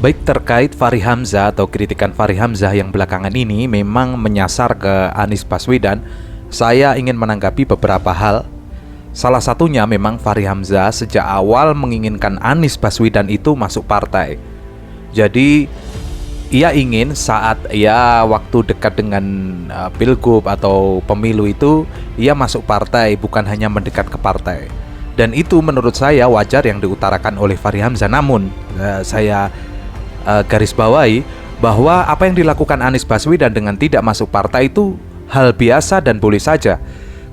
Baik terkait Fachri Hamzah atau kritikan Fachri Hamzah yang belakangan ini memang menyasar ke Anies Baswedan, saya ingin menanggapi beberapa hal. Salah satunya memang Fachri Hamzah sejak awal menginginkan Anies Baswedan itu masuk partai. Jadi ia ingin saat waktu dekat dengan pilgub atau pemilu itu ia masuk partai, bukan hanya mendekat ke partai. Dan itu menurut saya wajar yang diutarakan oleh Fachri Hamzah. Namun saya garis bawahi bahwa apa yang dilakukan Anies Baswedan dengan tidak masuk partai itu hal biasa dan boleh saja.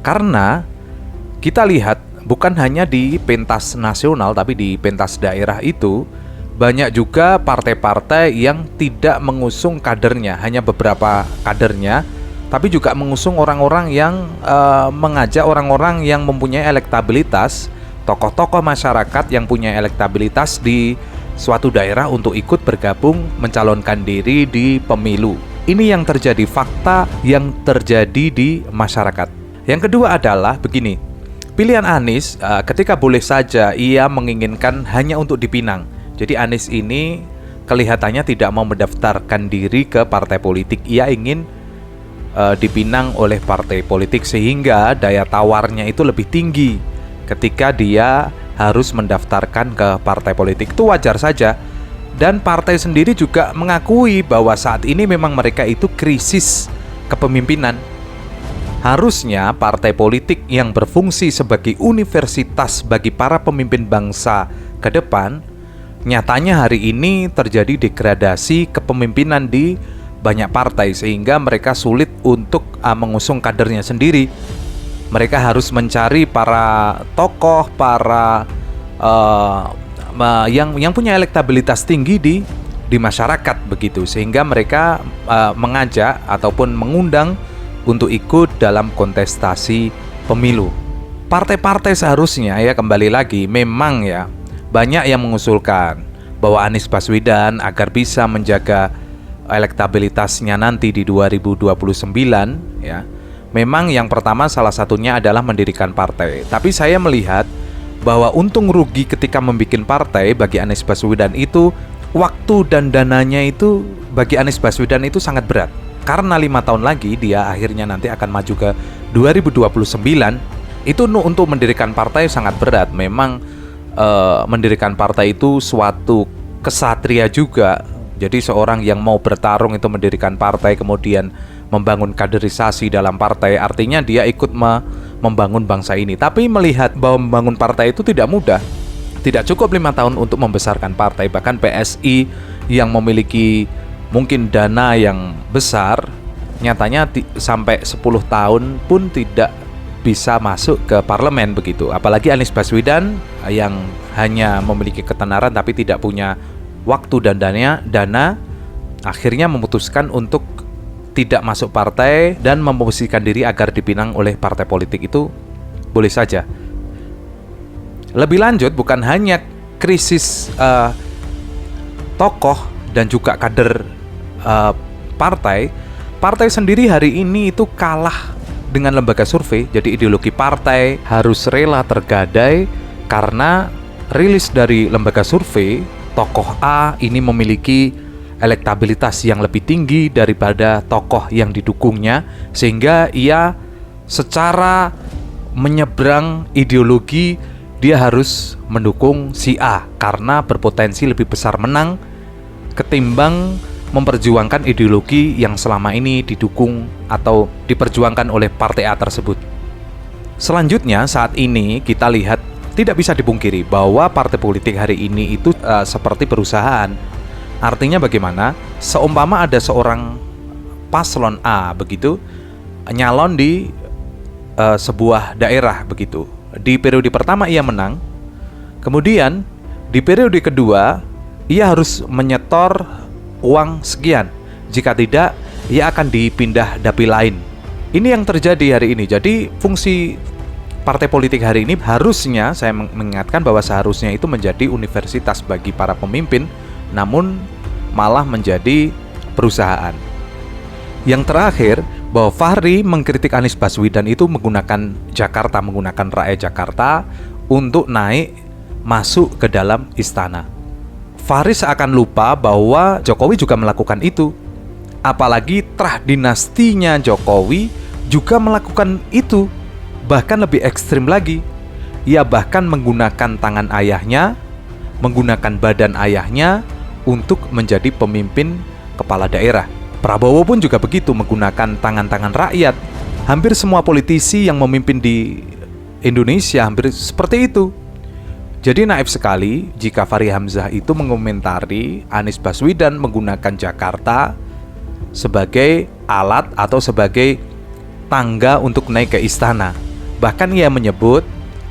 Karena kita lihat bukan hanya di pentas nasional tapi di pentas daerah itu banyak juga partai-partai yang tidak mengusung kadernya, hanya beberapa kadernya, tapi juga mengusung orang-orang yang mengajak orang-orang yang mempunyai elektabilitas, tokoh-tokoh masyarakat yang punya elektabilitas di suatu daerah untuk ikut bergabung mencalonkan diri di pemilu. Ini yang terjadi, fakta yang terjadi di masyarakat. Yang kedua adalah begini, pilihan Anies ketika boleh saja ia menginginkan hanya untuk dipinang. Jadi Anies ini kelihatannya tidak mau mendaftarkan diri ke partai politik. Ia ingin dipinang oleh partai politik sehingga daya tawarnya itu lebih tinggi ketika dia harus mendaftarkan ke partai politik. Itu wajar saja. Dan partai sendiri juga mengakui bahwa saat ini memang mereka itu krisis kepemimpinan. Harusnya partai politik yang berfungsi sebagai universitas bagi para pemimpin bangsa ke depan, nyatanya hari ini terjadi degradasi kepemimpinan di banyak partai sehingga mereka sulit untuk mengusung kadernya sendiri. Mereka harus mencari para tokoh, para yang punya elektabilitas tinggi di masyarakat begitu, sehingga mereka mengajak ataupun mengundang untuk ikut dalam kontestasi pemilu. Partai-partai seharusnya kembali lagi memang banyak yang mengusulkan bahwa Anies Baswedan agar bisa menjaga elektabilitasnya nanti di 2029 memang yang pertama salah satunya adalah mendirikan partai. Tapi saya melihat bahwa untung rugi ketika membuat partai bagi Anies Baswedan itu, waktu dan dananya itu bagi Anies Baswedan itu sangat berat. Karena 5 tahun lagi dia akhirnya nanti akan maju ke 2029. Itu untuk mendirikan partai sangat berat. Memang mendirikan partai itu suatu kesatria juga. Jadi seorang yang mau bertarung itu mendirikan partai, kemudian membangun kaderisasi dalam partai, artinya dia ikut membangun bangsa ini. Tapi melihat bahwa membangun partai itu tidak mudah. Tidak cukup 5 tahun untuk membesarkan partai. Bahkan PSI yang memiliki mungkin dana yang besar, nyatanya sampai 10 tahun pun tidak bisa masuk ke parlemen begitu. Apalagi Anies Baswedan yang hanya memiliki ketenaran tapi tidak punya waktu dan dana, akhirnya memutuskan untuk tidak masuk partai dan memposisikan diri agar dipinang oleh partai politik. Itu boleh saja. Lebih lanjut, bukan hanya krisis tokoh dan juga kader partai sendiri hari ini itu kalah dengan lembaga survei. Jadi ideologi partai harus rela tergadai karena rilis dari lembaga survei, tokoh A ini memiliki elektabilitas yang lebih tinggi daripada tokoh yang didukungnya, sehingga ia secara menyeberang ideologi dia harus mendukung si A karena berpotensi lebih besar menang ketimbang memperjuangkan ideologi yang selama ini didukung atau diperjuangkan oleh partai A tersebut. Selanjutnya, saat ini kita lihat tidak bisa dipungkiri bahwa partai politik hari ini itu seperti perusahaan. Artinya bagaimana? Seumpama ada seorang paslon A begitu nyalon di sebuah daerah begitu. Di periode pertama ia menang. Kemudian di periode kedua ia harus menyetor uang sekian. Jika tidak, ia akan dipindah dapil lain. Ini yang terjadi hari ini. Jadi fungsi partai politik hari ini harusnya, saya mengingatkan bahwa seharusnya itu menjadi universitas bagi para pemimpin, namun malah menjadi perusahaan. Yang terakhir, bahwa Fachri mengkritik Anies Baswedan itu menggunakan Jakarta, menggunakan rakyat Jakarta untuk naik masuk ke dalam istana. Fahri seakan lupa bahwa Jokowi juga melakukan itu. Apalagi terah dinastinya Jokowi juga melakukan itu. Bahkan lebih ekstrim lagi. Ia bahkan menggunakan tangan ayahnya, menggunakan badan ayahnya untuk menjadi pemimpin kepala daerah. Prabowo pun juga begitu, menggunakan tangan-tangan rakyat. Hampir semua politisi yang memimpin di Indonesia hampir seperti itu. Jadi naif sekali jika Fahri Hamzah itu mengomentari Anies Baswedan menggunakan Jakarta sebagai alat atau sebagai tangga untuk naik ke istana. Bahkan ia menyebut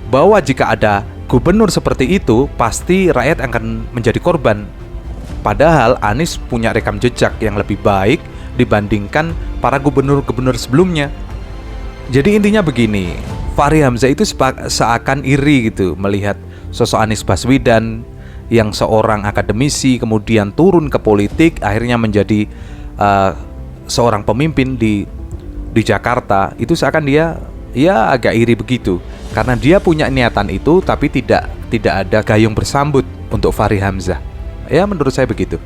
bahwa jika ada gubernur seperti itu, pasti rakyat akan menjadi korban. Padahal Anies punya rekam jejak yang lebih baik dibandingkan para gubernur-gubernur sebelumnya. Jadi intinya begini, Fahri Hamzah itu seakan iri gitu melihat sosok Anies Baswedan yang seorang akademisi kemudian turun ke politik, akhirnya menjadi seorang pemimpin di Jakarta. Itu seakan dia agak iri begitu, karena dia punya niatan itu tapi tidak ada gayung bersambut untuk Fahri Hamzah. Ya menurut saya begitu.